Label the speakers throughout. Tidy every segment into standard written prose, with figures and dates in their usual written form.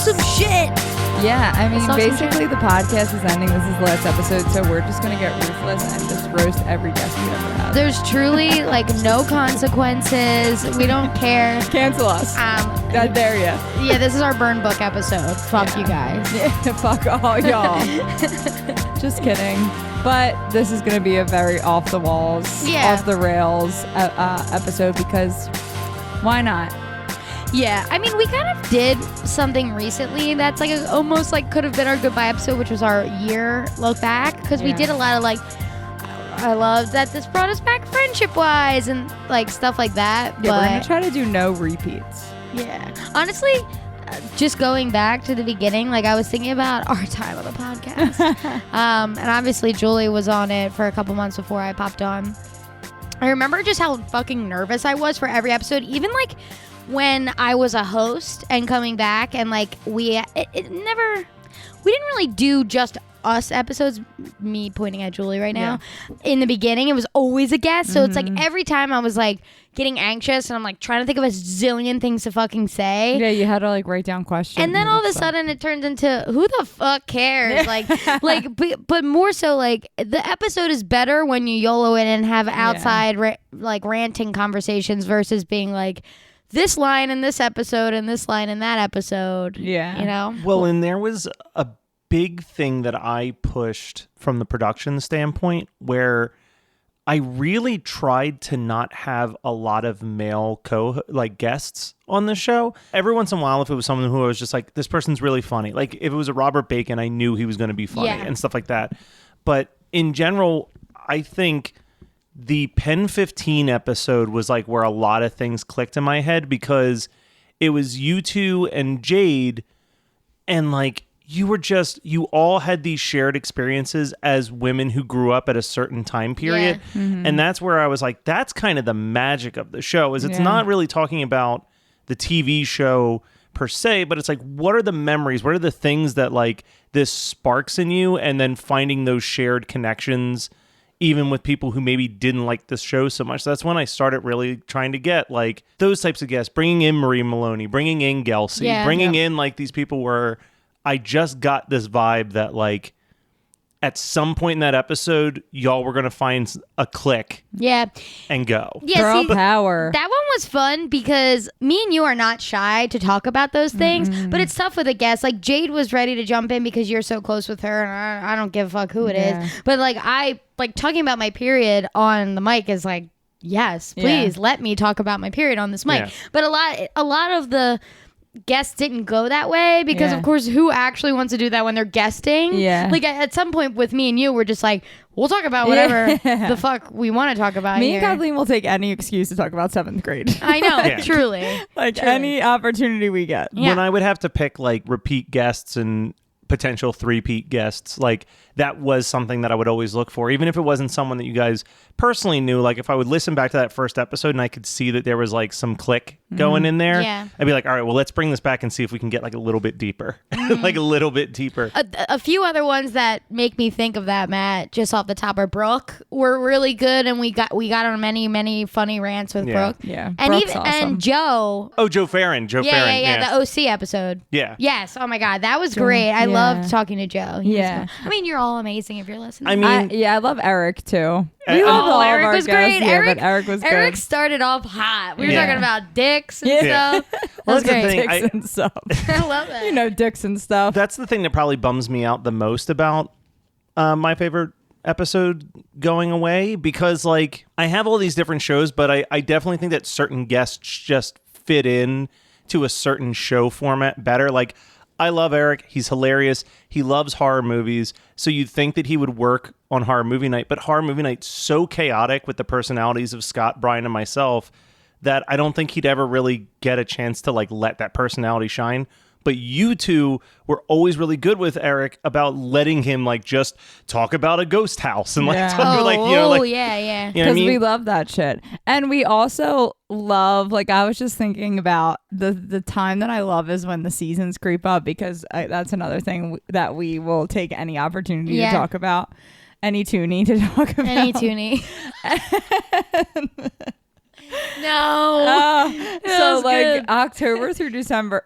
Speaker 1: some shit.
Speaker 2: Yeah, I mean, basically the podcast is ending. This is the last episode, so we're just going to get ruthless and just roast every guest we ever had.
Speaker 1: There's truly, like, no consequences. We don't care.
Speaker 2: Cancel us. That dare you.
Speaker 1: Yeah, this is our burn book episode. Fuck you guys.
Speaker 2: Yeah, fuck all y'all. Just kidding. But this is going to be a very off the walls, off the rails episode because why not?
Speaker 1: Yeah, I mean, we kind of did something recently that's like almost like could have been our goodbye episode, which was our year look back, because we did a lot of like, I love that this brought us back friendship wise and like stuff like that.
Speaker 2: Yeah,
Speaker 1: but
Speaker 2: we're gonna try to do no repeats.
Speaker 1: Yeah, honestly, just going back to the beginning, like I was thinking about our time on the podcast, and obviously Julie was on it for a couple months before I popped on. I remember just how fucking nervous I was for every episode, even like when I was a host and coming back, and like we didn't really do just us episodes, me pointing at Julie right now. In the beginning, it was always a guest, so it's like every time I was like getting anxious and I'm like trying to think of a zillion things to fucking say.
Speaker 2: Yeah, you had to like write down questions.
Speaker 1: And then all of a sudden it turns into who the fuck cares? But more so like the episode is better when you YOLO it and have outside like ranting conversations versus being like this line in this episode and this line in that episode. Yeah. You know?
Speaker 3: Well, and there was a big thing that I pushed from the production standpoint where I really tried to not have a lot of male guests on the show. Every once in a while, if it was someone who I was just like, this person's really funny. Like if it was a Robert Bacon, I knew he was going to be funny and stuff like that. But in general, I think the Pen 15 episode was like where a lot of things clicked in my head because it was you two and Jade, and like you all had these shared experiences as women who grew up at a certain time period. Yeah. Mm-hmm. And that's where I was like, that's kind of the magic of the show, is it's not really talking about the TV show per se, but it's like, what are the memories? What are the things that like this sparks in you? And then finding those shared connections even with people who maybe didn't like this show so much. So that's when I started really trying to get like those types of guests, bringing in Marie Maloney, bringing in Gelsey, bringing in like these people where I just got this vibe that like at some point in that episode, y'all were going to find a click and go.
Speaker 1: Yeah,
Speaker 2: girl power.
Speaker 1: That one was fun because me and you are not shy to talk about those things, but it's tough with a guest. Like Jade was ready to jump in because you're so close with her, and I don't give a fuck who it is. But like I like talking about my period on the mic is like, yes, please let me talk about my period on this mic. Yeah. But a lot of the guests didn't go that way because of course who actually wants to do that when they're guesting? Like at some point with me and you, we're just like, we'll talk about whatever the fuck we want to talk about.
Speaker 2: Me and Kathleen will take any excuse to talk about 7th grade.
Speaker 1: I know. Truly
Speaker 2: any opportunity we get.
Speaker 3: When I would have to pick like repeat guests and potential 3-peat guests, like that was something that I would always look for, even if it wasn't someone that you guys personally knew. Like if I would listen back to that first episode and I could see that there was like some click going in there, I'd be like, all right, well, let's bring this back and see if we can get like a little bit deeper. Like a little bit deeper.
Speaker 1: A few other ones that make me think of that, Matt, just off the top, are Brooke were really good, and we got on many funny rants with Brooke.
Speaker 2: And
Speaker 1: Brooke's
Speaker 2: even
Speaker 1: awesome. And Joe.
Speaker 3: Oh, Joe Farron.
Speaker 1: The OC episode. Yes. Oh my God, that was great. I loved talking to Joe. I mean, you're all amazing if you're listening.
Speaker 3: I mean,
Speaker 2: I love Eric too. Eric was great.
Speaker 1: Eric
Speaker 2: was good.
Speaker 1: Eric started off hot. We were talking about dicks and stuff.
Speaker 3: Well, that's the thing.
Speaker 2: Dicks and stuff.
Speaker 1: I love it.
Speaker 2: You know, dicks and stuff.
Speaker 3: That's the thing that probably bums me out the most about my favorite episode going away, because like I have all these different shows, but I definitely think that certain guests just fit in to a certain show format better. Like I love Eric. He's hilarious. He loves horror movies. So you'd think that he would work on Horror Movie Night, but Horror Movie Night's so chaotic with the personalities of Scott, Brian, and myself that I don't think he'd ever really get a chance to like let that personality shine. But you two were always really good with Eric about letting him like just talk about a ghost house and like talk
Speaker 2: because we love that shit. And we also love, like I was just thinking about the time that I love is when the seasons creep up, because that's another thing that we will take any opportunity to talk about. Any toonie to talk about.
Speaker 1: Any toonie. No.
Speaker 2: So like
Speaker 1: good.
Speaker 2: October through December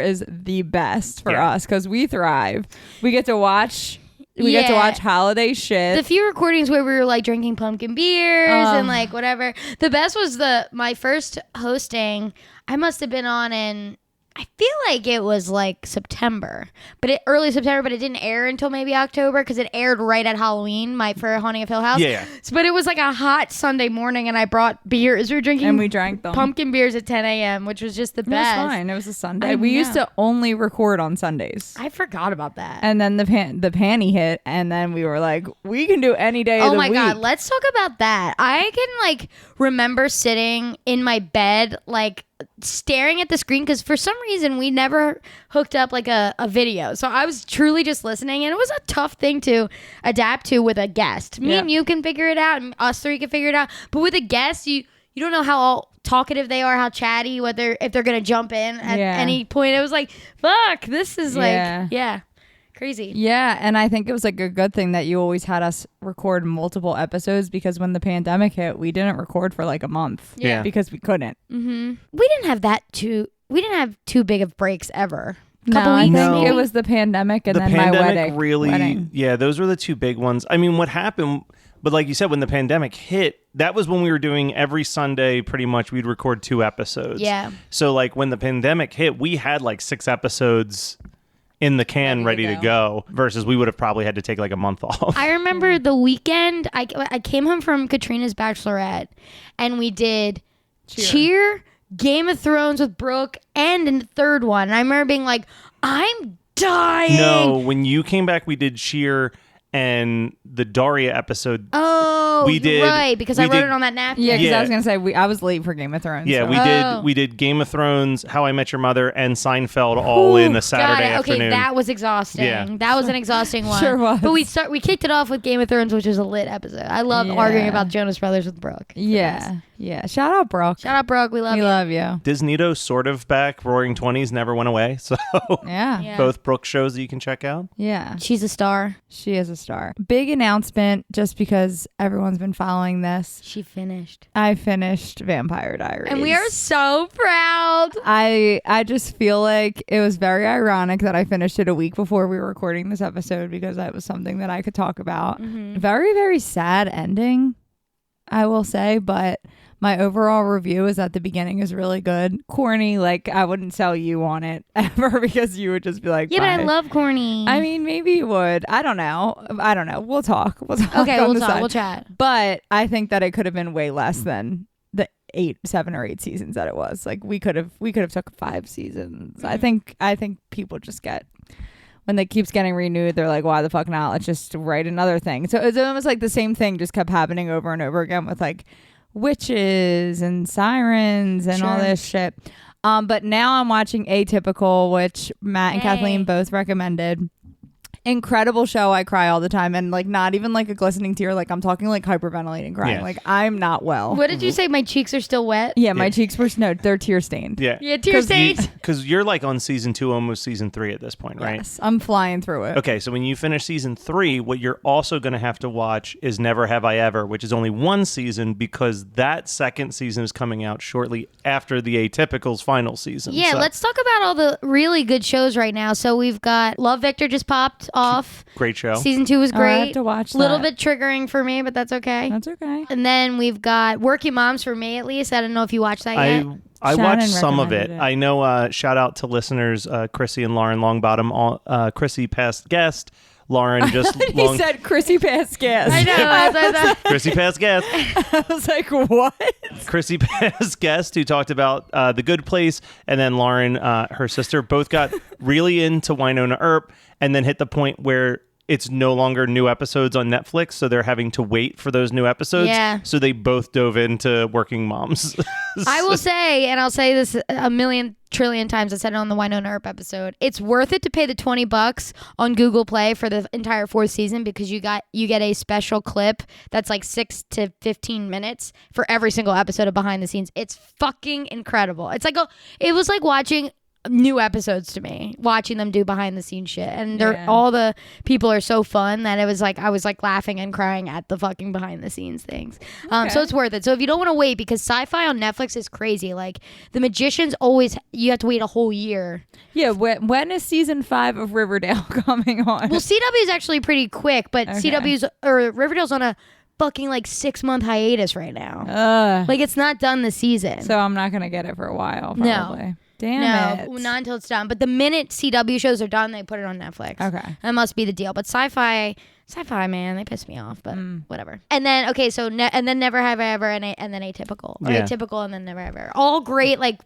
Speaker 2: is the best for us because we thrive. We get to watch holiday shit.
Speaker 1: The few recordings where we were like drinking pumpkin beers and like whatever. The best was my first hosting. I must have been on in, I feel like it was like September, early September, but it didn't air until maybe October because it aired right at Halloween, for Haunting of Hill House.
Speaker 3: Yeah.
Speaker 1: But it was like a hot Sunday morning, and I brought beers. We were drinking,
Speaker 2: and we drank them.
Speaker 1: Pumpkin beers at 10 a.m., which was just the best.
Speaker 2: It was fine. It was a Sunday. We used to only record on Sundays.
Speaker 1: I forgot about that.
Speaker 2: And then the panty hit, and then we were like, we can do any day of the week. Oh my God,
Speaker 1: let's talk about that. I can like remember sitting in my bed like staring at the screen because for some reason we never hooked up like a video, so I was truly just listening, and it was a tough thing to adapt to with a guest. Me and you can figure it out, and us three can figure it out, but with a guest you don't know how talkative they are, how chatty, if they're gonna jump in at any point. It was like, fuck, this is crazy.
Speaker 2: Yeah, and I think it was like a good thing that you always had us record multiple episodes because when the pandemic hit, we didn't record for like a month.
Speaker 3: Yeah.
Speaker 2: Because we couldn't.
Speaker 1: Mm-hmm. We didn't have too big of breaks ever.
Speaker 2: I think it was the pandemic and then my wedding.
Speaker 3: Really, yeah, those were the two big ones. I mean, what happened, but like you said, when the pandemic hit, that was when we were doing every Sunday, pretty much we'd record 2 episodes.
Speaker 1: Yeah.
Speaker 3: So like when the pandemic hit, we had like 6 episodes in the can ready to go versus we would have probably had to take like a month off.
Speaker 1: I remember the weekend I came home from Katrina's bachelorette and we did Cheer, Game of Thrones with Brooke, and in the third one. And I remember being like, I'm dying.
Speaker 3: No, when you came back, we did Cheer and the Daria episode.
Speaker 1: Oh,
Speaker 3: we did,
Speaker 1: right, because I wrote it on that napkin.
Speaker 2: Yeah, because I was going to say, I was late for Game of Thrones.
Speaker 3: Yeah,
Speaker 2: so.
Speaker 3: we did Game of Thrones, How I Met Your Mother, and Seinfeld all in a Saturday afternoon.
Speaker 1: Okay, that was exhausting.
Speaker 3: Yeah.
Speaker 1: That was an exhausting one.
Speaker 2: Sure was.
Speaker 1: But we kicked it off with Game of Thrones, which was a lit episode. I love arguing about Jonas Brothers with Brooke.
Speaker 2: Yeah. Yeah. Shout out, Brooke.
Speaker 1: Shout out, Brooke. We love you.
Speaker 2: We love you.
Speaker 3: Disneyto's sort of back. Roaring Twenties never went away. So
Speaker 2: yeah.
Speaker 3: Both Brooke shows that you can check out.
Speaker 2: Yeah.
Speaker 1: She's a star.
Speaker 2: She is a star. Big announcement, just because everyone's been following this.
Speaker 1: She finished.
Speaker 2: I finished Vampire Diaries.
Speaker 1: And we are so proud.
Speaker 2: I just feel like it was very ironic that I finished it a week before we were recording this episode because that was something that I could talk about. Mm-hmm. Very, very sad ending, I will say, but my overall review is that the beginning is really good. Corny, like I wouldn't sell you on it ever because you would just be like,
Speaker 1: yeah, but I love corny.
Speaker 2: I mean, maybe you would. I don't know. We'll talk.
Speaker 1: Okay, we'll talk. We'll chat.
Speaker 2: But I think that it could have been way less than the 7 or 8 seasons that it was. Like we could have took 5 seasons. Mm-hmm. I think people just get, when it keeps getting renewed, they're like, why the fuck not? Let's just write another thing. So it's almost like the same thing just kept happening over and over again with like witches and sirens and all this shit. But now I'm watching Atypical, which Matt and Kathleen both recommended. Incredible show. I cry all the time, and like not even like a glistening tear. Like I'm talking like hyperventilating, crying. Yeah. Like I'm not well.
Speaker 1: What did you say? My cheeks are still wet?
Speaker 2: Yeah, my cheeks were they're tear stained.
Speaker 3: Yeah,
Speaker 1: tear stained.
Speaker 3: Because you're like on season 2, almost season 3 at this point, right?
Speaker 2: Yes, I'm flying through it.
Speaker 3: Okay, so when you finish season 3, what you're also going to have to watch is Never Have I Ever, which is only 1 season because that second season is coming out shortly after the Atypical's final season.
Speaker 1: Yeah, so let's talk about all the really good shows right now. So we've got Love Victor just popped off.
Speaker 3: Great show.
Speaker 1: Season 2 was great.
Speaker 2: I have to watch that.
Speaker 1: A little bit triggering for me, but that's okay.
Speaker 2: That's okay.
Speaker 1: And then we've got Working Moms for me, at least. I don't know if you watched that yet.
Speaker 3: I watched some of it. I know, shout out to listeners, Chrissy and Lauren Longbottom. Chrissy, past guest. Lauren just
Speaker 2: he said Chrissy past guest.
Speaker 1: I know.
Speaker 3: Chrissy past guest.
Speaker 2: I was like, what?
Speaker 3: Chrissy past guest who talked about The Good Place, and then Lauren, her sister, both got really into Winona Earp, and then hit the point where it's no longer new episodes on Netflix, so they're having to wait for those new episodes.
Speaker 1: Yeah.
Speaker 3: So they both dove into Working Moms.
Speaker 1: I will say, and I'll say this a million trillion times, I said it on the Winona Earp episode, it's worth it to pay the $20 on Google Play for the entire 4th season because you get a special clip that's like 6 to 15 minutes for every single episode of behind the scenes. It's fucking incredible. It's like it was like watching new episodes to me, watching them do behind the scenes shit, and all the people are so fun that it was like I was like laughing and crying at the fucking behind the scenes things. So it's worth it. So if you don't want to wait, because sci-fi on Netflix is crazy, like The Magicians, always you have to wait a whole year.
Speaker 2: Yeah, when is season 5 of Riverdale coming on?
Speaker 1: Well, CW is actually pretty quick, but Riverdale's on a fucking like 6-month hiatus right now. Like it's not done this season,
Speaker 2: so I'm not gonna get it for a while probably.
Speaker 1: No.
Speaker 2: Damn it.
Speaker 1: Not until it's done. But the minute CW shows are done, they put it on Netflix.
Speaker 2: Okay.
Speaker 1: That must be the deal. But sci-fi, man, they piss me off, but whatever. And then, okay, so, and then Never Have I Ever, and then Atypical. Or Atypical, and then Never Have I Ever. All great, like,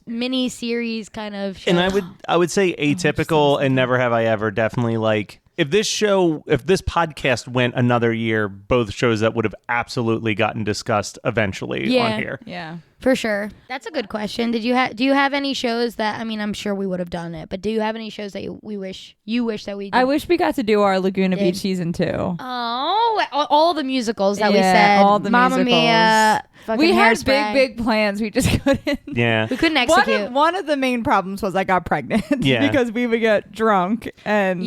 Speaker 1: mini series kind of shows.
Speaker 3: And I would say Atypical and Never Have I Ever definitely, like, if this podcast went another year, both shows that would have absolutely gotten discussed eventually on here.
Speaker 2: Yeah.
Speaker 1: For sure. That's a good question. Do you have any shows that, I mean, I'm sure we would have done it, but do you have any shows that you wish that we did?
Speaker 2: I wish we got to do our Laguna Beach season 2.
Speaker 1: Oh, all the musicals that we said.
Speaker 2: All the
Speaker 1: Mamma
Speaker 2: musicals.
Speaker 1: Mia.
Speaker 2: We had
Speaker 1: Hairspray.
Speaker 2: big plans. We just couldn't.
Speaker 3: Yeah.
Speaker 1: We couldn't execute.
Speaker 2: One of the main problems was I got pregnant.
Speaker 3: Yeah.
Speaker 2: Because we would get drunk and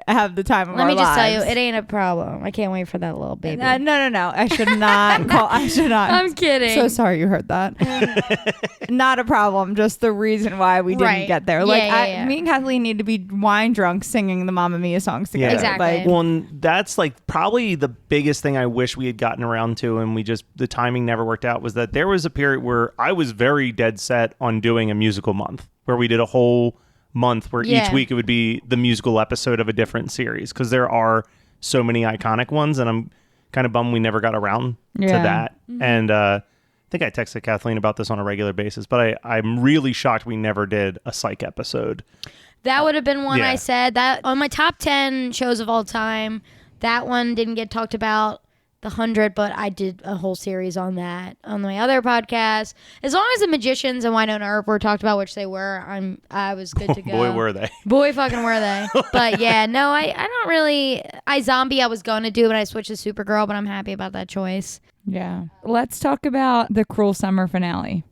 Speaker 2: have the time of our lives.
Speaker 1: Let me just tell you, it ain't a problem. I can't wait for that little baby.
Speaker 2: No. I should not call. I should not.
Speaker 1: I'm kidding.
Speaker 2: So sorry you heard that. Not a problem. Just the reason why we didn't get there. Like me and Kathleen need to be wine drunk singing the Mamma Mia songs together.
Speaker 3: Yeah.
Speaker 1: Exactly.
Speaker 2: Like,
Speaker 3: well, and that's like probably the biggest thing I wish we had gotten around to, and the timing never worked out, was that there was a period where I was very dead set on doing a musical month where we did a whole month where each week it would be the musical episode of a different series, because there are so many iconic ones, and I'm kind of bummed we never got around to that. And I think I texted Kathleen about this on a regular basis, but I'm really shocked we never did a Psych episode.
Speaker 1: That would have been one I said. That on my top 10 shows of all time, that one didn't get talked about. The 100, but I did a whole series on that on my other podcast. As long as The Magicians and Winona Earp were talked about, which they were, I was good to go.
Speaker 3: Boy, were they.
Speaker 1: Boy, fucking were they. But yeah, no, I don't really. iZombie I was going to do, but I switched to Supergirl, but I'm happy about that choice.
Speaker 2: Yeah. Let's talk about the Cruel Summer finale.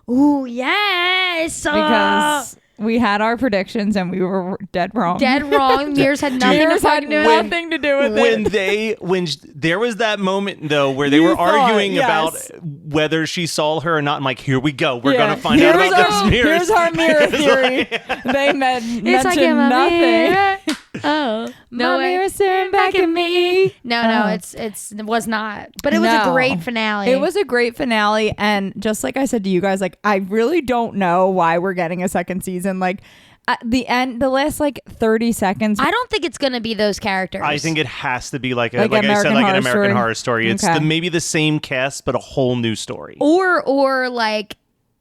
Speaker 1: Ooh, yes.
Speaker 2: Because we had our predictions and we were dead wrong.
Speaker 1: Mirrors had nothing to do with it.
Speaker 3: When there was that moment though where they were arguing about whether she saw her or not, I'm like, here we go. We're gonna find out about those mirrors.
Speaker 2: Here's our mirror theory. They mentioned nothing.
Speaker 1: Oh,
Speaker 2: no, mirror staring back at me.
Speaker 1: No, it was not. But it was a great finale.
Speaker 2: It was a great finale, and just like I said to you guys, like I really don't know why we're getting a second season. Like at the end, the last like 30 seconds.
Speaker 1: I don't think it's gonna be those characters.
Speaker 3: I think it has to be like I said, like an American Horror Story. It's maybe the same cast, but a whole new story.
Speaker 1: Or like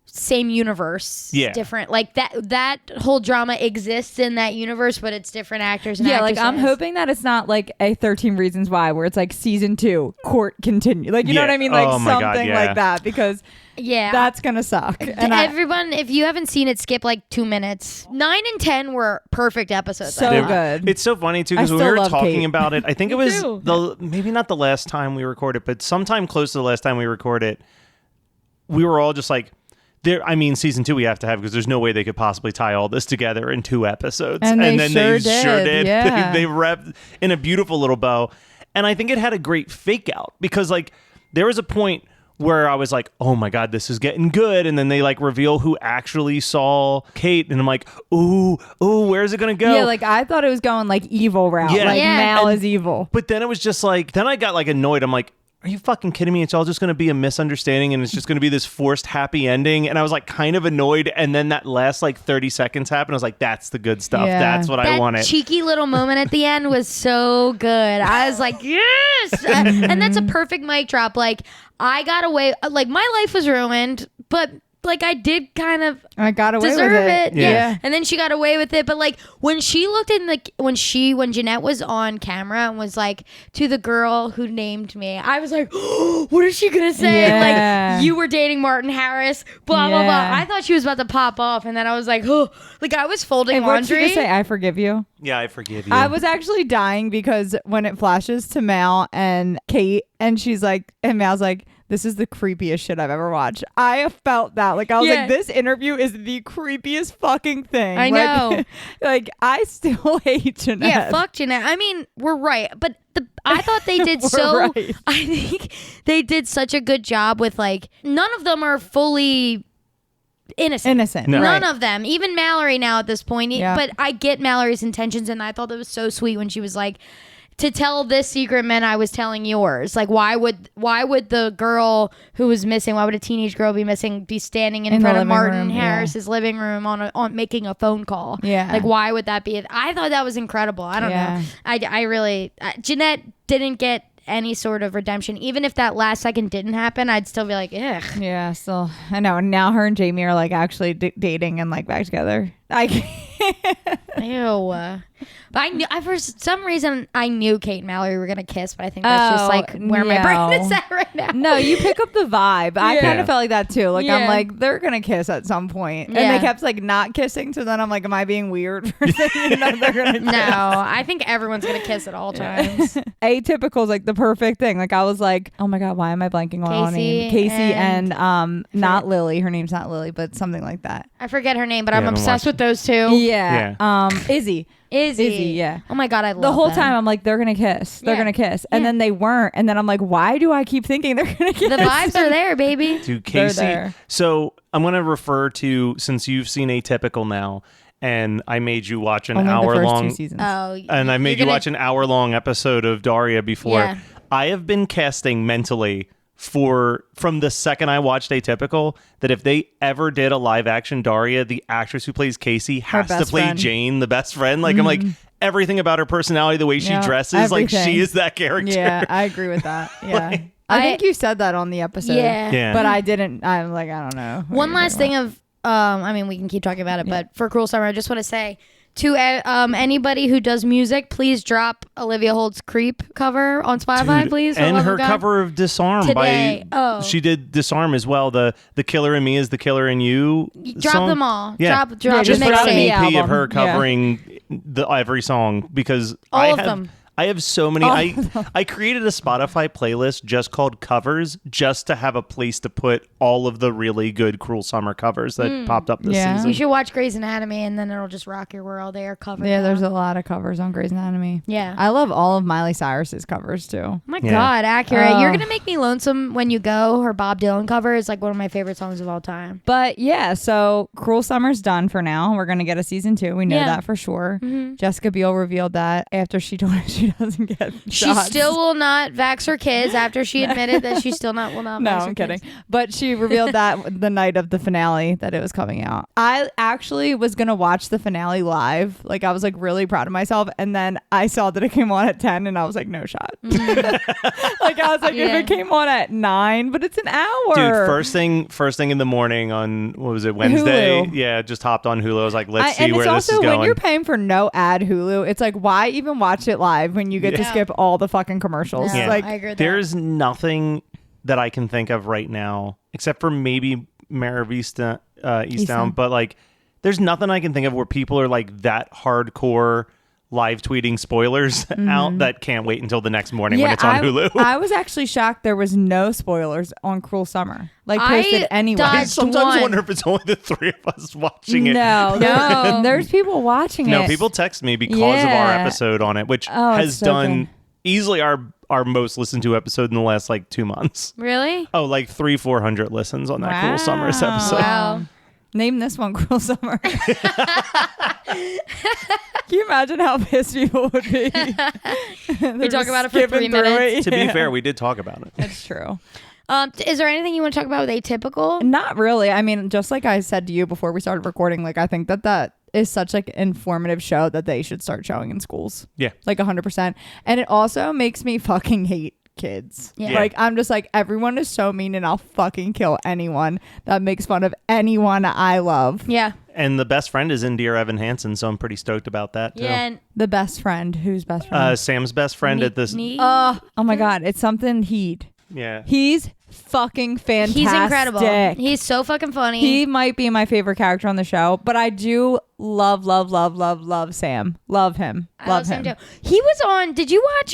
Speaker 1: same universe, different. Like that whole drama exists in that universe, but it's different actors and actresses.
Speaker 2: Like I'm hoping that it's not like a 13 Reasons Why where it's like season 2 court continue, like you know what I mean, like something like that, because that's gonna suck. And
Speaker 1: everyone, if you haven't seen it, skip like 2 minutes. 9 and 10 were perfect episodes.
Speaker 2: So good.
Speaker 3: It's so funny too, because when we were talking about it, I think it was maybe not the last time we recorded, but sometime close to the last time we recorded, we were all just like, season 2 we have to have, because there's no way they could possibly tie all this together in 2 episodes.
Speaker 2: And then
Speaker 3: they sure did.
Speaker 2: Yeah.
Speaker 3: They wrapped in a beautiful little bow. And I think it had a great fake out, because like there was a point where I was like, oh my God, this is getting good. And then they like reveal who actually saw Kate. And I'm like, ooh, where's it going to go?
Speaker 2: Yeah, like I thought it was going like evil route.
Speaker 3: Yeah.
Speaker 2: Like Mal is evil.
Speaker 3: But then it was just like, then I got like annoyed. I'm like, are you fucking kidding me? It's all just going to be a misunderstanding, and it's just going to be this forced happy ending. And I was like kind of annoyed. And then that last like 30 seconds happened. I was like, that's the good stuff. Yeah. That's what I wanted.
Speaker 1: That cheeky little moment at the end was so good. I was like, yes. And that's a perfect mic drop. Like I got away. Like my life was ruined, but like I did kind of
Speaker 2: got away
Speaker 1: deserve
Speaker 2: with it.
Speaker 1: Yeah. And then she got away with it. But like when she looked in when Jeanette was on camera and was like, to the girl who named me, I was like, oh, what is she gonna say?
Speaker 2: Yeah.
Speaker 1: Like, you were dating Martin Harris, blah blah blah. I thought she was about to pop off, and then I was like, oh, like I was folding laundry.
Speaker 2: What did she just say? I forgive you.
Speaker 3: Yeah, I forgive you.
Speaker 2: I was actually dying because when it flashes to Mal and Kate, and she's like, and Mal's like, this is the creepiest shit I've ever watched. I have felt that. Like, I was like, this interview is the creepiest fucking thing.
Speaker 1: I know.
Speaker 2: Like, I still hate Jeanette.
Speaker 1: Yeah, fuck Jeanette. I mean, we're right. But I thought they did
Speaker 2: right.
Speaker 1: I think they did such a good job with, like, none of them are fully innocent.
Speaker 3: No.
Speaker 1: None of them. Even Mallory now at this point. But I get Mallory's intentions, and I thought it was so sweet when she was like, to tell this secret meant I was telling yours. Like, why would the girl who was missing, why would a teenage girl be missing, be standing in front of Martin Harris's living room on making a phone call?
Speaker 2: Yeah.
Speaker 1: Like, why would that be? I thought that was incredible. I don't know. I really, Jeanette didn't get any sort of redemption. Even if that last second didn't happen, I'd still be like, ugh.
Speaker 2: Yeah, still. I know. And now her and Jamie are like actually dating and like back together.
Speaker 1: Ew. But I knew, for some reason, I knew Kate and Mallory were gonna kiss, but I think that's just like where my brain is at right now.
Speaker 2: No, you pick up the vibe. I kind of felt like that too. Like, I'm like, they're gonna kiss at some point. And they kept like not kissing, so then I'm like, am I being weird for thinking that they're gonna kiss?
Speaker 1: No, I think everyone's gonna kiss at all times.
Speaker 2: Atypical is like the perfect thing. Like, I was like, oh my god, why am I blanking on her name? Casey and not Lily. Her name's not Lily, but something like that.
Speaker 1: I forget her name, but I'm obsessed with those two.
Speaker 2: Yeah. Izzy, yeah.
Speaker 1: Oh my god, I love
Speaker 2: the whole
Speaker 1: them.
Speaker 2: time I'm like, they're gonna kiss. They're gonna kiss. And then they weren't. And then I'm like, why do I keep thinking they're gonna kiss?
Speaker 1: The vibes are there, baby.
Speaker 3: Dude, Casey. So I'm gonna refer to, since you've seen Atypical now, and I made you watch an hour-long and I made you watch an hour-long episode of Daria before.
Speaker 1: Yeah.
Speaker 3: I have been casting mentally from the second I watched Atypical that if they ever did a live action Daria, the actress who plays Casey has to play Jane, the best friend. Like, I'm like, everything about her personality, the way she dresses, like, she is that character.
Speaker 2: Yeah, I agree with that. Yeah. I think you said that on the episode.
Speaker 1: Yeah.
Speaker 2: But I didn't. I'm like, I don't know.
Speaker 1: One last thing of, I mean, we can keep talking about it, but for Cruel Summer, I just want to say, to anybody who does music, please drop Olivia Holt's Creep cover on Spotify, please.
Speaker 3: And her cover of Disarm
Speaker 1: today.
Speaker 3: She did Disarm as well. The Killer in Me is the Killer in You
Speaker 1: Drop
Speaker 3: song.
Speaker 1: them all.
Speaker 3: Yeah.
Speaker 1: Drop
Speaker 3: Just
Speaker 1: the
Speaker 3: put out an
Speaker 1: mixtape.
Speaker 3: EP of her covering every song, because
Speaker 1: all of them.
Speaker 3: I have so many. I created a Spotify playlist just called Covers, just to have a place to put all of the really good Cruel Summer covers that popped up this season.
Speaker 1: You should watch Grey's Anatomy, and then it'll just rock your world. They are covered.
Speaker 2: Yeah, there's a lot of covers on Grey's Anatomy.
Speaker 1: Yeah.
Speaker 2: I love all of Miley Cyrus's covers too.
Speaker 1: Oh my God, accurate. You're going to make me lonesome when you go. Her Bob Dylan cover is like one of my favorite songs of all time.
Speaker 2: But yeah, so Cruel Summer's done for now. We're going to get a season 2. We know that for sure. Mm-hmm. Jessica Biel revealed that after she told us she doesn't get shots.
Speaker 1: She still will not vax her kids after she admitted that she still will not
Speaker 2: no,
Speaker 1: vax her
Speaker 2: I'm kidding.
Speaker 1: kids.
Speaker 2: But she revealed that the night of the finale that it was coming out. I actually was going to watch the finale live. Like, I was like really proud of myself. And then I saw that it came on at 10 and I was like, no shot. Like, I was like, if it came on at 9, but it's an hour.
Speaker 3: Dude, first thing in the morning on, what was it, Wednesday?
Speaker 2: Hulu.
Speaker 3: Yeah, just hopped on Hulu. I was like, let's see
Speaker 2: and
Speaker 3: where this is going.
Speaker 2: When you're paying for no ad Hulu, it's like, why even watch it live when you get to skip all the fucking commercials?
Speaker 1: No,
Speaker 2: Like,
Speaker 1: I agree with
Speaker 3: there's nothing that I can think of right now, except for maybe Mare of Easttown, but like, there's nothing I can think of where people are like that hardcore live tweeting spoilers out that can't wait until the next morning when it's on Hulu.
Speaker 2: I was actually shocked there was no spoilers on Cruel Summer. Like, posted anywhere.
Speaker 3: I sometimes wonder if it's only the 3 of us watching it.
Speaker 2: No. There's people watching it.
Speaker 3: No, people text me because of our episode on it, which has done easily our most listened to episode in the last like 2 months.
Speaker 1: Really?
Speaker 3: Oh, like 300-400 listens on that Cruel Summer's episode.
Speaker 1: Wow.
Speaker 2: Name this one Cruel Summer. Can you imagine how pissed people would be?
Speaker 1: We talk about it for 3 minutes.
Speaker 3: To be fair, we did talk about it.
Speaker 2: That's true.
Speaker 1: Is there anything you want to talk about with Atypical?
Speaker 2: Not really. I mean, just like I said to you before we started recording, like, I think that is such like an informative show that they should start showing in schools.
Speaker 3: Yeah.
Speaker 2: Like 100%. And it also makes me fucking hate kids.
Speaker 1: Yeah.
Speaker 2: Like, I'm just like, everyone is so mean and I'll fucking kill anyone that makes fun of anyone I love.
Speaker 1: Yeah.
Speaker 3: And the best friend is in Dear Evan Hansen, so I'm pretty stoked about that too.
Speaker 1: Yeah. And
Speaker 2: the best friend. Who's best friend?
Speaker 3: Sam's best friend at this.
Speaker 2: Oh my God. It's something Heed.
Speaker 3: Yeah.
Speaker 2: He's fucking fantastic.
Speaker 1: He's incredible. He's so fucking funny.
Speaker 2: He might be my favorite character on the show, but I do love Sam. Love him. Love him.
Speaker 1: Too. He was on, did you watch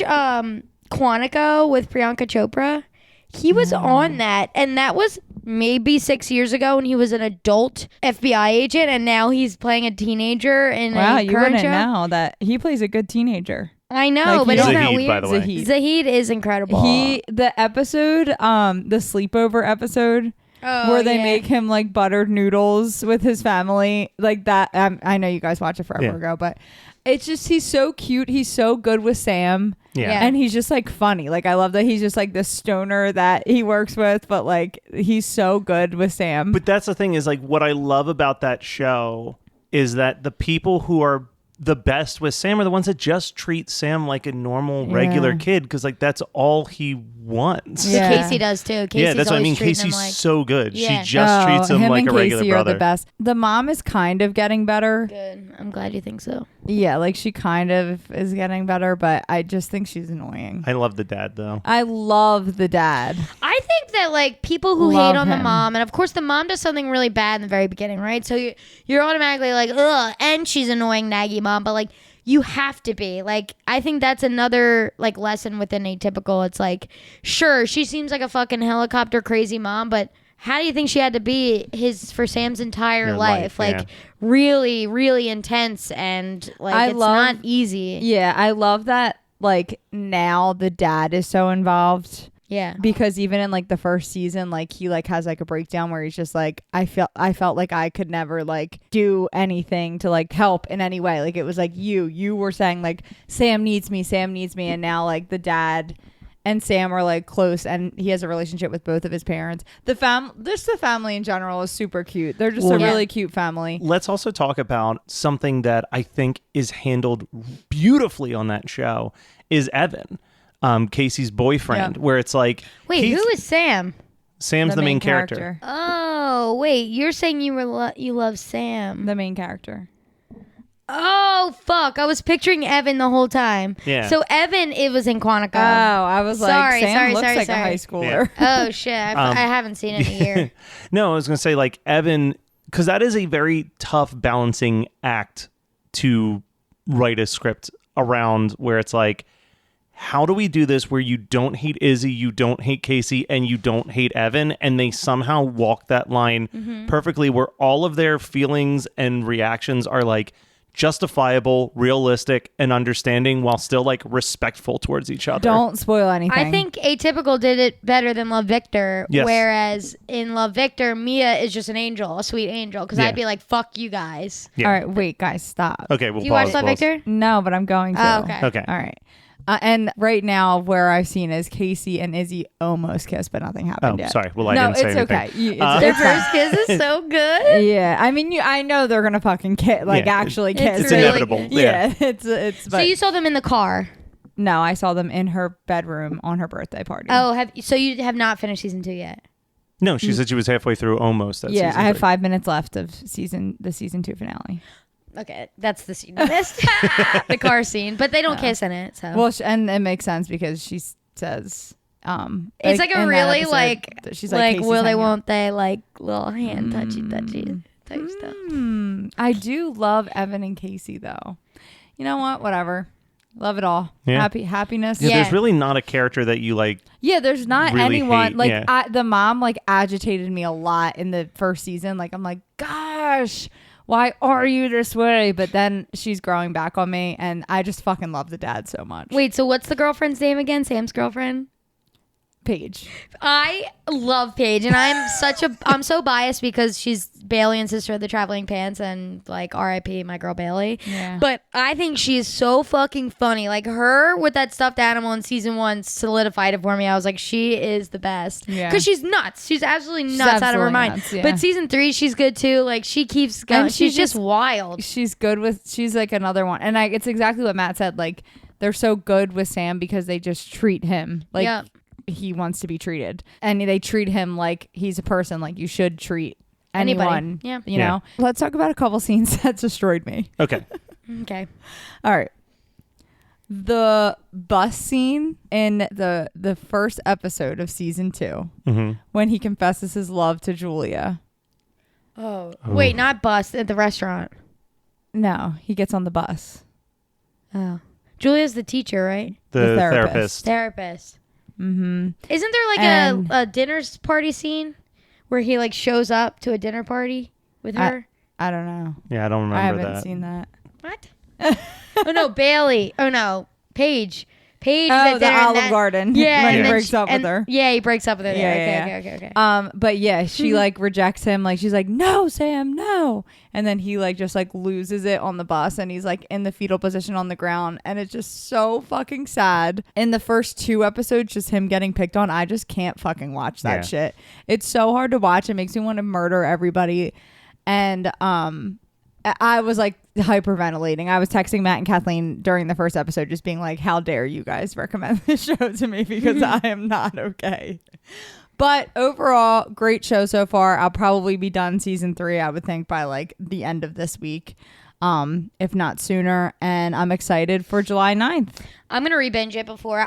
Speaker 1: Quantico with Priyanka Chopra? He was on that, and that was maybe 6 years ago when he was an adult FBI agent, and now he's playing a teenager in a
Speaker 2: you
Speaker 1: current
Speaker 2: wouldn't
Speaker 1: show.
Speaker 2: know that he plays a good teenager.
Speaker 1: I know,
Speaker 2: Like,
Speaker 1: but isn't that
Speaker 3: Zahid,
Speaker 1: weird?
Speaker 3: by the way.
Speaker 1: Zahid is incredible.
Speaker 2: The episode, the sleepover episode, where they make him like buttered noodles with his family, like that. I know you guys watched it forever ago, but it's just, he's so cute. He's so good with Sam.
Speaker 3: Yeah.
Speaker 2: And he's just like funny. Like, I love that he's just like the stoner that he works with, but like he's so good with Sam.
Speaker 3: But that's the thing is, like, what I love about that show is that the people who are the best with Sam are the ones that just treat Sam like a normal, regular kid, because like that's all he wants.
Speaker 1: Yeah. Casey does too. Casey's
Speaker 3: that's what I mean. Casey's so good. She just treats him like a regular
Speaker 2: Casey
Speaker 3: brother.
Speaker 2: Are the best. The mom is kind of getting better.
Speaker 1: Good. I'm glad you think so.
Speaker 2: Yeah, like she kind of is getting better, but I just think she's annoying.
Speaker 3: I love the dad though.
Speaker 2: I love the dad.
Speaker 1: I think that like people who hate on the mom, and of course the mom does something really bad in the very beginning, right? So you're automatically like, ugh, and she's annoying, naggy mom, but like you have to be like, I think that's another like lesson within Atypical. It's like, sure, she seems like a fucking helicopter crazy mom, but how do you think she had to be for Sam's entire life? Like really, really intense, and like it's not easy.
Speaker 2: Yeah, I love that. Like now the dad is so involved.
Speaker 1: Yeah.
Speaker 2: Because even in like the first season, like he like has like a breakdown where he's just like, I felt like I could never like do anything to like help in any way. Like it was like you were saying like Sam needs me, and now like the dad and Sam are like close, and he has a relationship with both of his parents. The family in general is super cute. They're just a really cute family.
Speaker 3: Let's also talk about something that I think is handled beautifully on that show is Evan. Casey's boyfriend, where it's like,
Speaker 1: wait, who is Sam?
Speaker 3: Sam's the main character.
Speaker 1: Oh, wait, you're saying you love Sam,
Speaker 2: the main character.
Speaker 1: Oh fuck! I was picturing Evan the whole time.
Speaker 3: Yeah.
Speaker 1: So Evan, it was in Quantico.
Speaker 2: Oh, I was like, Sam looks like a high schooler.
Speaker 1: Yeah. Oh shit! I haven't seen it in a year.
Speaker 3: No, I was gonna say like Evan, because that is a very tough balancing act to write a script around, where it's like, how do we do this where you don't hate Izzy, you don't hate Casey, and you don't hate Evan, and they somehow walk that line perfectly, where all of their feelings and reactions are like justifiable, realistic, and understanding, while still like respectful towards each other.
Speaker 2: Don't spoil anything.
Speaker 1: I think Atypical did it better than Love Victor.
Speaker 3: Yes.
Speaker 1: Whereas in Love Victor, Mia is just an angel, a sweet angel. Because I'd be like, "Fuck you guys."
Speaker 3: Yeah.
Speaker 2: All right, wait, guys, stop.
Speaker 3: Okay, we'll
Speaker 1: Do you watch Love Victor?
Speaker 2: No, but I'm going to.
Speaker 1: Oh, okay.
Speaker 3: Okay.
Speaker 2: All right. And right now, where I've seen is Casey and Izzy almost kissed, but nothing happened yet.
Speaker 3: Sorry. Well, I didn't say anything.
Speaker 2: Okay.
Speaker 1: Their first kiss is so good.
Speaker 2: Yeah, I mean, I know they're gonna fucking kiss, like actually kiss.
Speaker 3: It's
Speaker 1: really
Speaker 3: inevitable.
Speaker 1: good.
Speaker 3: Yeah.
Speaker 2: It's.
Speaker 1: So
Speaker 2: But
Speaker 1: you saw them in the car.
Speaker 2: no, I saw them in her bedroom on her birthday party.
Speaker 1: Oh, so you have not finished season 2 yet?
Speaker 3: No, she said she was halfway through almost.
Speaker 2: Yeah, I have 5 minutes left of the season 2 finale.
Speaker 1: Okay, that's the scene you missed. The car scene, but they don't kiss in it. So
Speaker 2: Well, and it makes sense because she says,
Speaker 1: it's like a
Speaker 2: in that
Speaker 1: really
Speaker 2: episode,
Speaker 1: like
Speaker 2: that she's
Speaker 1: like
Speaker 2: Casey's
Speaker 1: will they,
Speaker 2: hanging out.
Speaker 1: won't they, like little hand touchy type stuff.
Speaker 2: I do love Evan and Casey though. You know what? Whatever. Love it all.
Speaker 3: Yeah.
Speaker 2: Happiness.
Speaker 3: Yeah,
Speaker 1: Yeah.
Speaker 3: there's really not a character that you like.
Speaker 2: Yeah, there's not
Speaker 3: really
Speaker 2: anyone
Speaker 3: hate,
Speaker 2: like the mom like agitated me a lot in the first season. Like I'm like, gosh, why are you this way? But then she's growing back on me, and I just fucking love the dad so much.
Speaker 1: Wait, so what's the girlfriend's name again? Sam's girlfriend?
Speaker 2: Paige.
Speaker 1: I love Paige, and I'm so biased because she's Bailey and Sister of the Traveling Pants, and like R.I.P. my girl Bailey.
Speaker 2: Yeah.
Speaker 1: But I think she's so fucking funny. Like her with that stuffed animal in season 1 solidified it for me. I was like, she is the best.
Speaker 2: Yeah.
Speaker 1: Because she's nuts. She's absolutely nuts out of her
Speaker 2: absolutely
Speaker 1: mind.
Speaker 2: nuts, yeah.
Speaker 1: But season 3, she's good too. Like she keeps going.
Speaker 2: And
Speaker 1: She's just wild.
Speaker 2: She's good with. She's like another one, and it's exactly what Matt said. Like they're so good with Sam because they just treat him like.
Speaker 1: Yeah.
Speaker 2: He wants to be treated, and they treat him like he's a person, like you should treat anyone.
Speaker 1: Yeah.
Speaker 2: You know. Let's talk about a couple scenes that destroyed me.
Speaker 3: Okay.
Speaker 1: Okay.
Speaker 2: All right. The bus scene in the first episode of season 2, when he confesses his love to Julia.
Speaker 1: Oh. Wait, not bus at the restaurant.
Speaker 2: No, he gets on the bus.
Speaker 1: Oh. Julia's the teacher, right?
Speaker 3: The
Speaker 2: therapist.
Speaker 1: Therapist. Isn't there like a dinner party scene where he like shows up to a dinner party with her?
Speaker 2: I don't know.
Speaker 3: Yeah, I don't remember that.
Speaker 2: I haven't seen that.
Speaker 1: What? Oh no, Bailey. Oh no, Paige.
Speaker 2: Oh, the Olive Garden.
Speaker 1: Yeah,
Speaker 2: when he breaks up with her.
Speaker 1: Yeah, he breaks up with her.
Speaker 2: Yeah,
Speaker 1: Okay.
Speaker 2: But yeah, she like rejects him. Like she's like, no, Sam, no. And then he like just like loses it on the bus, and he's like in the fetal position on the ground, and it's just so fucking sad. In the first 2 episodes, just him getting picked on, I just can't fucking watch that shit. It's so hard to watch. It makes me want to murder everybody. And I was like hyperventilating. I was texting Matt and Kathleen during the first episode just being like, how dare you guys recommend this show to me, because I am not okay. But overall, great show so far. I'll probably be done season 3, I would think, by like the end of this week, if not sooner. And I'm excited for July 9th.
Speaker 1: I'm going to re-binge it before.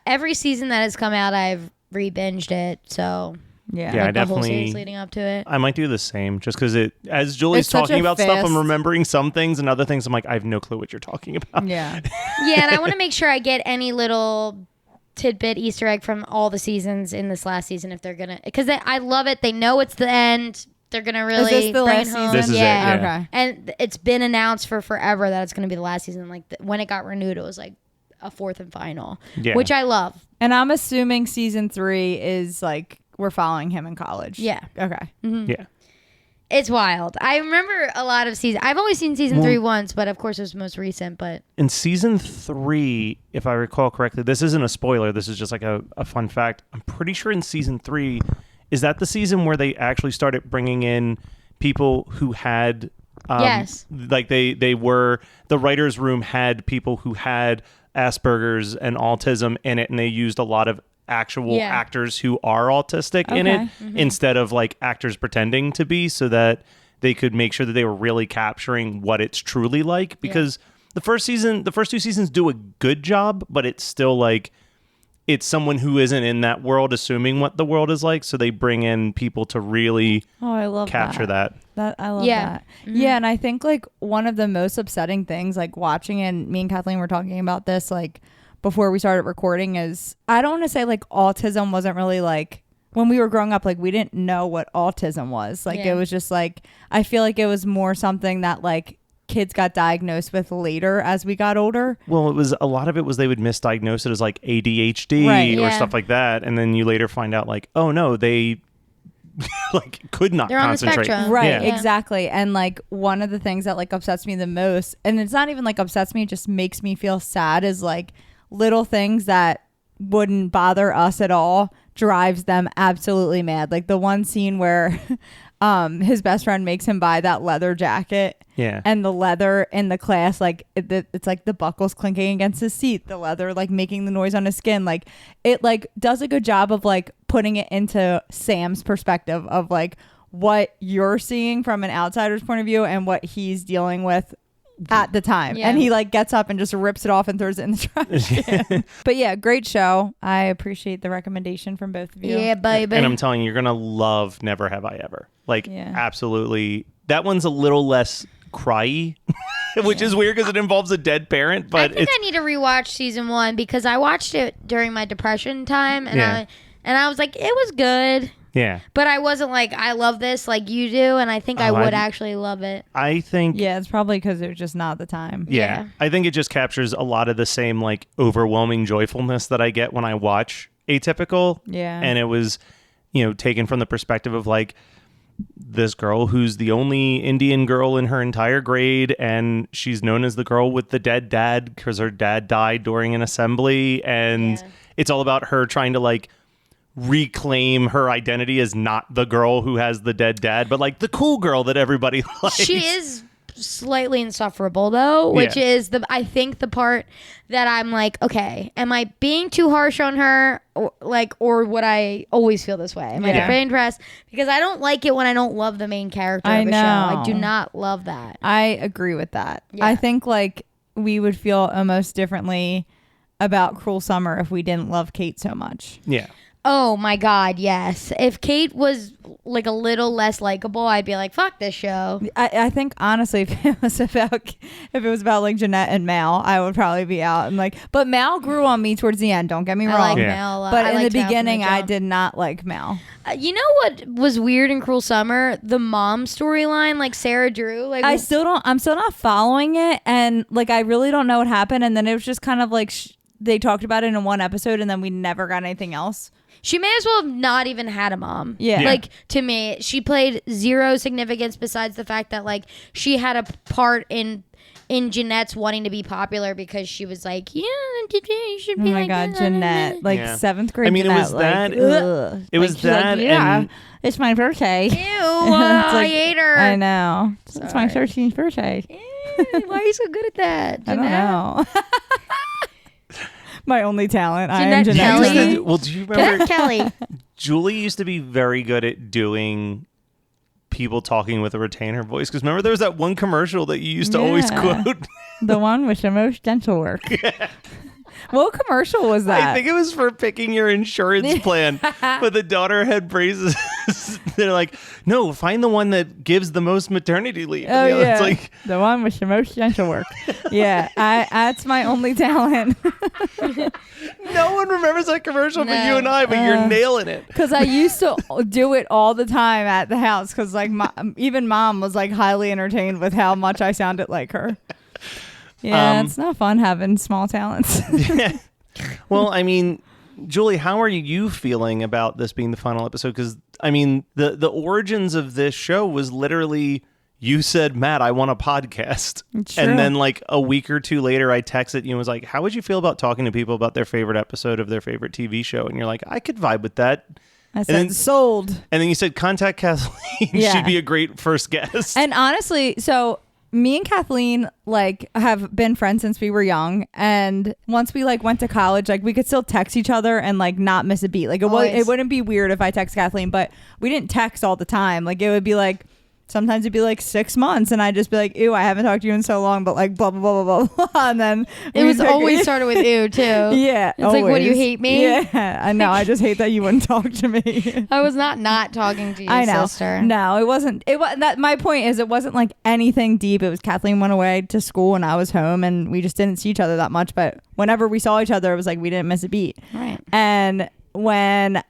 Speaker 1: Every season that has come out, I've re-binged it. So...
Speaker 3: Yeah,
Speaker 1: like
Speaker 3: I definitely.
Speaker 1: The whole series leading up to it.
Speaker 3: I might do the same, just because as Julie's talking about stuff, I'm remembering some things, and other things I'm like, I have no clue what you're talking about.
Speaker 2: Yeah,
Speaker 1: yeah, and I want to make sure I get any little tidbit Easter egg from all the seasons in this last season, if they're gonna, because I love it. They know it's the end. They're gonna really
Speaker 2: Is this the
Speaker 1: bring
Speaker 2: last
Speaker 1: it home.
Speaker 2: season?
Speaker 3: This is it, yeah.
Speaker 2: Okay.
Speaker 1: And it's been announced for forever that it's gonna be the last season. Like when it got renewed, it was like a 4th and final, which I love.
Speaker 2: And I'm assuming season 3 is like, we're following him in college.
Speaker 1: Yeah.
Speaker 2: Okay.
Speaker 1: Mm-hmm.
Speaker 3: Yeah.
Speaker 1: It's wild. I remember a lot of seasons. I've only seen season 3 once, but of course it was most recent. But
Speaker 3: in season 3, if I recall correctly, this isn't a spoiler. This is just like a fun fact. I'm pretty sure in season 3, is that the season where they actually started bringing in people who had,
Speaker 1: yes,
Speaker 3: like they were, the writer's room had people who had Asperger's and autism in it, and they used a lot of actual actors who are autistic in it, instead of like actors pretending to be, so that they could make sure that they were really capturing what it's truly like, because the first 2 seasons do a good job, but it's still like it's someone who isn't in that world assuming what the world is like, so they bring in people to really
Speaker 2: I love
Speaker 3: capture that.
Speaker 2: I love that. Yeah, and I think like one of the most upsetting things, like watching, and me and Kathleen were talking about this like before we started recording, is I don't want to say like autism wasn't really like, when we were growing up, like we didn't know what autism was. Like it was just like, I feel like it was more something that like kids got diagnosed with later as we got older.
Speaker 3: Well, a lot of it was they would misdiagnose it as like ADHD or stuff like that, and then you later find out like, oh no, they like could not concentrate.
Speaker 1: On the spectrum.
Speaker 2: Right, exactly. And like one of the things that like upsets me the most, and it's not even like upsets me, it just makes me feel sad, is like little things that wouldn't bother us at all drives them absolutely mad. Like the one scene where his best friend makes him buy that leather jacket, and the leather in the class, like it's like the buckles clinking against his seat, the leather like making the noise on his skin, like it like does a good job of like putting it into Sam's perspective of like what you're seeing from an outsider's point of view and what he's dealing with at the time. And he like gets up and just rips it off and throws it in the trash can. But yeah, great show. I appreciate the recommendation from both of you.
Speaker 1: Yeah, baby.
Speaker 3: And I'm telling you, you're gonna love Never Have I Ever. Like absolutely. That one's a little less cryy, which is weird because it involves a dead parent. But
Speaker 1: I think I need to rewatch season 1 because I watched it during my depression time, and I was like, it was good.
Speaker 3: Yeah.
Speaker 1: But I wasn't like, I love this like you do, and I think I would actually love it.
Speaker 3: I think...
Speaker 2: Yeah, it's probably because it was just not the time.
Speaker 3: Yeah. I think it just captures a lot of the same like overwhelming joyfulness that I get when I watch Atypical.
Speaker 2: Yeah.
Speaker 3: And it was, taken from the perspective of like this girl who's the only Indian girl in her entire grade, and she's known as the girl with the dead dad because her dad died during an assembly, and it's all about her trying to like reclaim her identity as not the girl who has the dead dad, but like the cool girl that everybody likes.
Speaker 1: She is slightly insufferable though, which is I think the part that I'm like, okay, am I being too harsh on her, or would I always feel this way? Am I being impressed? Because I don't like it when I don't love the main character of a show. I do not love that.
Speaker 2: I agree with that. I think like we would feel almost differently about Cruel Summer if we didn't love Kate so much.
Speaker 3: Yeah.
Speaker 1: Oh my God, yes. If Kate was like a little less likable, I'd be like, fuck this show.
Speaker 2: I think honestly, if it was about like Jeanette and Mal, I would probably be out. And like, but Mal grew on me towards the end. Don't get me wrong.
Speaker 1: I like Mal a lot.
Speaker 2: But in the beginning, I did not like Mal.
Speaker 1: You know what was weird in Cruel Summer? The mom storyline, like Sarah Drew. Like
Speaker 2: I'm still not following it, and like I really don't know what happened. And then it was just kind of like they talked about it in one episode, and then we never got anything else.
Speaker 1: She may as well have not even had a mom.
Speaker 2: Yeah.
Speaker 1: Like, to me, she played zero significance besides the fact that, like, she had a part in Jeanette's wanting to be popular because she was like, yeah, you should be like that.
Speaker 2: Jeanette. Like, 7th grade
Speaker 3: I mean,
Speaker 2: Jeanette,
Speaker 3: it was that. It was that.
Speaker 2: Like, yeah,
Speaker 3: and
Speaker 2: it's my birthday.
Speaker 1: Ew, I hate her.
Speaker 2: I know. It's my 13th birthday.
Speaker 1: Ew, why are you so good at that, Jeanette?
Speaker 2: I don't know. My only talent. I
Speaker 1: Jeanette
Speaker 2: am Jeanette.
Speaker 1: Kelly.
Speaker 3: well, do you remember?
Speaker 1: Kelly.
Speaker 3: Julie used to be very good at doing people talking with a retainer voice. Because remember, there was that one commercial that you used to always quote.
Speaker 2: The one with the most dental work. Yeah. What commercial was that?
Speaker 3: I think it was for picking your insurance plan. But the daughter had braces. They're like, no, find the one that gives the most maternity leave.
Speaker 2: Oh, yeah.
Speaker 3: It's like
Speaker 2: the one with the most dental work. Yeah, that's my only talent.
Speaker 3: No one remembers that commercial but you and I, but you're nailing it.
Speaker 2: Because I used to do it all the time at the house because like even mom was like highly entertained with how much I sounded like her. Yeah, it's not fun having small talents.
Speaker 3: Yeah. Well, I mean, Julie, how are you feeling about this being the final episode? Because, I mean, the origins of this show was literally you said, Matt, I want a podcast. And then like a week or two later, I texted you and was like, how would you feel about talking to people about their favorite episode of their favorite TV show? And you're like, I could vibe with that.
Speaker 2: I said, sold.
Speaker 3: And then you said, contact Kathleen. Yeah. She'd be a great first guest.
Speaker 2: And honestly, so me and Kathleen like have been friends since we were young, and once we like went to college, like we could still text each other and like not miss a beat. Like it wouldn't be weird if I text Kathleen, but we didn't text all the time. Like it would be like sometimes it'd be like 6 months and I'd just be like, ew, I haven't talked to you in so long, but like blah blah blah blah blah. And then
Speaker 1: it was always started with ew too.
Speaker 2: Yeah,
Speaker 1: it's always like, what, do you hate me?
Speaker 2: Yeah, I know. I just hate that you wouldn't talk to me.
Speaker 1: I was not talking to you,
Speaker 2: I know.
Speaker 1: sister.
Speaker 2: No, it wasn't. It was that. My point is, it wasn't like anything deep. It was Kathleen went away to school and I was home, and we just didn't see each other that much. But whenever we saw each other, it was like we didn't miss a beat.
Speaker 1: Right.
Speaker 2: And when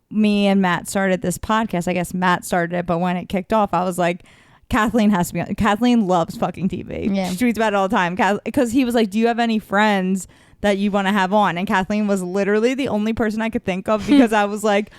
Speaker 2: me and Matt started this podcast, I guess Matt started it, but when it kicked off, I was like, Kathleen has to be on. Kathleen loves fucking TV. Yeah. She tweets about it all the time. Because he was like, do you have any friends that you want to have on? And Kathleen was literally the only person I could think of, because I was like,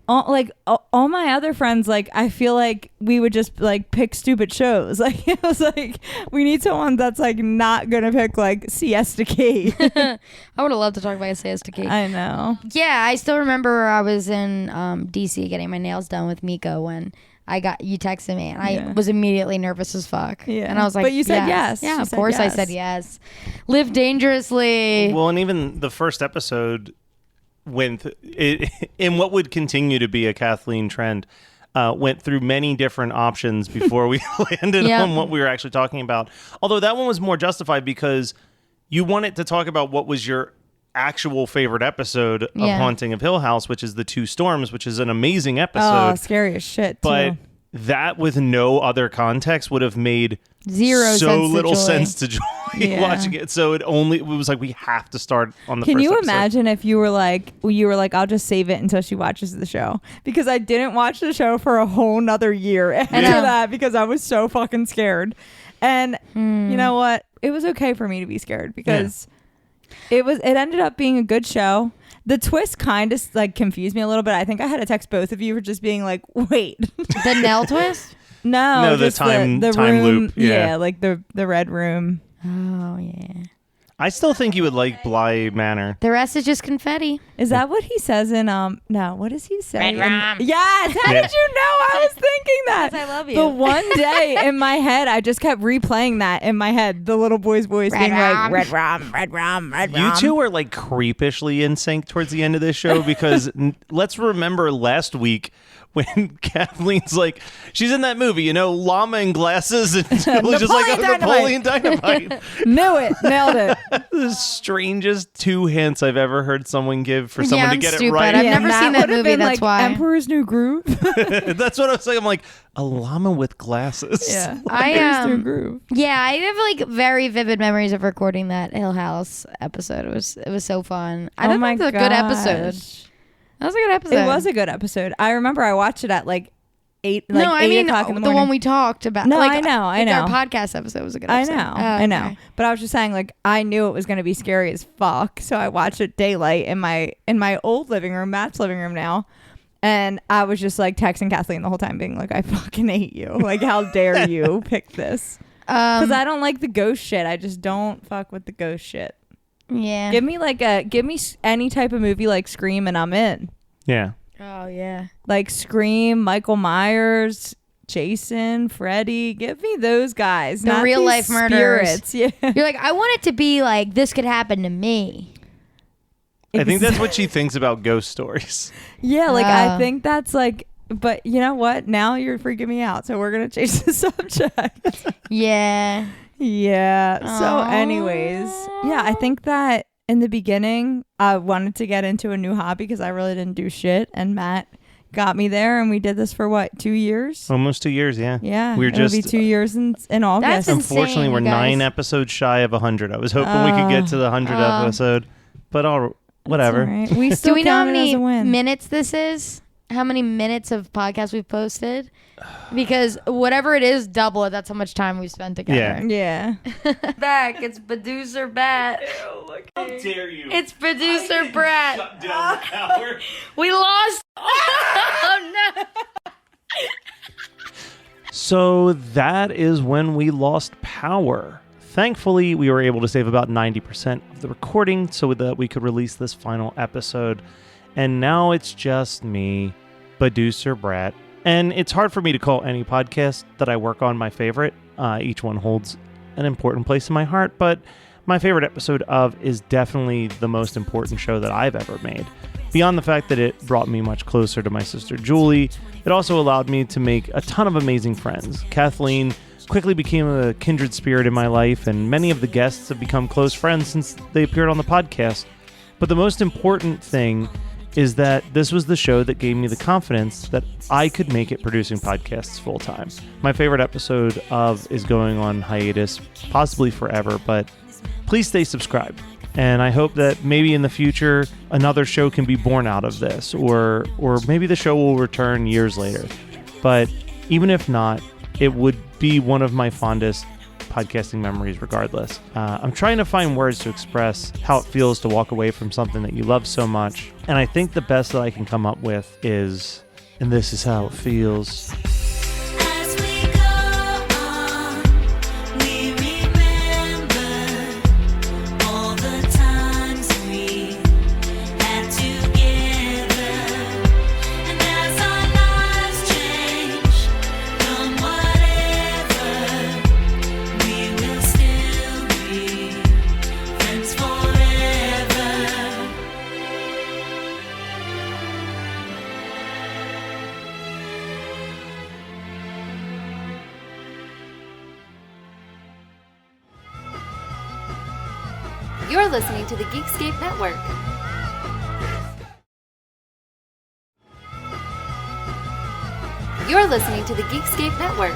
Speaker 2: all my other friends, like, I feel like we would just like pick stupid shows. Like it was like, we need someone that's like not gonna pick like Siesta Key.
Speaker 1: I would have loved to talk about Siesta Key.
Speaker 2: I know.
Speaker 1: Yeah, I still remember I was in DC getting my nails done with Miko when you texted me, and I was immediately nervous as fuck. Yeah. And I was like,
Speaker 2: but you said yes.
Speaker 1: Yeah, of course I said yes. Live dangerously.
Speaker 3: Well, and even the first episode went in what would continue to be a Kathleen trend, went through many different options before we landed on what we were actually talking about. Although that one was more justified because you wanted to talk about what was your actual favorite episode of Haunting of Hill House, which is The Two Storms, which is an amazing episode.
Speaker 2: Oh, scary as shit, too.
Speaker 3: But that with no other context would have made little sense to Joy watching it. So it was like, we have to start on the first episode. Can you
Speaker 2: imagine if you were like, I'll just save it until she watches the show? Because I didn't watch the show for a whole nother year after that, because I was so fucking scared. And you know what? It was okay for me to be scared, because it ended up being a good show. The twist kind of like confused me a little bit. I think I had to text both of you for just being like, wait.
Speaker 1: The Nell twist?
Speaker 2: No,
Speaker 3: the time
Speaker 2: room,
Speaker 3: loop.
Speaker 2: Yeah, like the red room.
Speaker 1: Oh, yeah.
Speaker 3: I still think you would like Bly Manor.
Speaker 1: The rest is just confetti.
Speaker 2: Is that what he says in no, what does he say?
Speaker 1: Red rum.
Speaker 2: Yes. How did you know I was thinking that?
Speaker 1: Because I love you.
Speaker 2: The one day in my head, I just kept replaying that in my head. The little boy's voice being like, red rum, red rum, red rum.
Speaker 3: You two are like creepishly in sync towards the end of this show, because let's remember last week when Kathleen's like, she's in that movie, llama and glasses, and Julie's just like, Napoleon Dynamite.
Speaker 2: Knew it. Nailed it.
Speaker 3: The strangest 2 hints I've ever heard someone give for someone to get
Speaker 1: stupid.
Speaker 3: it right.
Speaker 1: I've never seen that movie, that's why.
Speaker 2: Emperor's New Groove.
Speaker 3: That's what I was like. I'm like, a llama with glasses.
Speaker 2: Yeah.
Speaker 1: Emperor's
Speaker 2: New Groove.
Speaker 1: Yeah, I have like very vivid memories of recording that Hill House episode. It was so fun. I thought that was a good episode. That was a good episode.
Speaker 2: It was a good episode. I remember I watched it at like 8 o'clock in the morning.
Speaker 1: The one we talked about.
Speaker 2: No,
Speaker 1: like,
Speaker 2: I know.
Speaker 1: Our podcast episode was a good episode.
Speaker 2: I know. But I was just saying, like, I knew it was going to be scary as fuck. So I watched it daylight in my old living room, Matt's living room now. And I was just like texting Kathleen the whole time being like, I fucking hate you. Like, how dare you pick this? Because I don't like the ghost shit. I just don't fuck with the ghost shit.
Speaker 1: Yeah.
Speaker 2: Give me any type of movie like Scream and I'm in.
Speaker 3: Yeah.
Speaker 1: Oh, yeah.
Speaker 2: Like Scream, Michael Myers, Jason, Freddy. Give me those guys.
Speaker 1: The real life murderers.
Speaker 2: Yeah.
Speaker 1: You're like, I want it to be like, this could happen to me.
Speaker 3: I think that's what she thinks about ghost stories.
Speaker 2: Yeah, like I think that's like, but you know what? Now you're freaking me out. So we're going to change the subject.
Speaker 1: Yeah.
Speaker 2: Yeah.
Speaker 1: Aww.
Speaker 2: So anyways, yeah, I think that in the beginning, I wanted to get into a new hobby because I really didn't do shit. And Matt got me there, and we did this for what, 2 years?
Speaker 3: Almost 2 years, yeah.
Speaker 2: Yeah.
Speaker 3: We're
Speaker 2: it'll be 2 years in August.
Speaker 1: That's
Speaker 3: Unfortunately,
Speaker 1: insane,
Speaker 3: we're
Speaker 1: you guys.
Speaker 3: 9 episodes shy of 100. I was hoping we could get to the 100th episode, but whatever.
Speaker 2: Right. We still
Speaker 1: Do we know how
Speaker 2: count it as a
Speaker 1: many
Speaker 2: win.
Speaker 1: minutes this is? How many minutes of podcast we've posted? Because whatever it is, double it. That's how much time we've spent together.
Speaker 2: Yeah.
Speaker 1: Back. It's producer Bat.
Speaker 3: How dare you?
Speaker 1: It's producer Brett.
Speaker 3: Shut down the power.
Speaker 1: We lost. Oh, no.
Speaker 3: So that is when we lost power. Thankfully, we were able to save about 90% of the recording so that we could release this final episode. And now it's just me, producer Brett. And it's hard for me to call any podcast that I work on my favorite. Each one holds an important place in my heart, but my favorite episode of is definitely the most important show that I've ever made. Beyond the fact that it brought me much closer to my sister Julie, it also allowed me to make a ton of amazing friends. Kathleen quickly became a kindred spirit in my life, and many of the guests have become close friends since they appeared on the podcast. But the most important thing is that this was the show that gave me the confidence that I could make it producing podcasts full time. My favorite episode of is going on hiatus, possibly forever, but please stay subscribed. And I hope that maybe in the future, another show can be born out of this, or maybe the show will return years later. But even if not, it would be one of my fondest podcasting memories regardless. I'm trying to find words to express how it feels to walk away from something that you love so much. And I think the best that I can come up with is, and this is how it feels.
Speaker 4: You're listening to the Geekscape Network. You're listening to the Geekscape Network.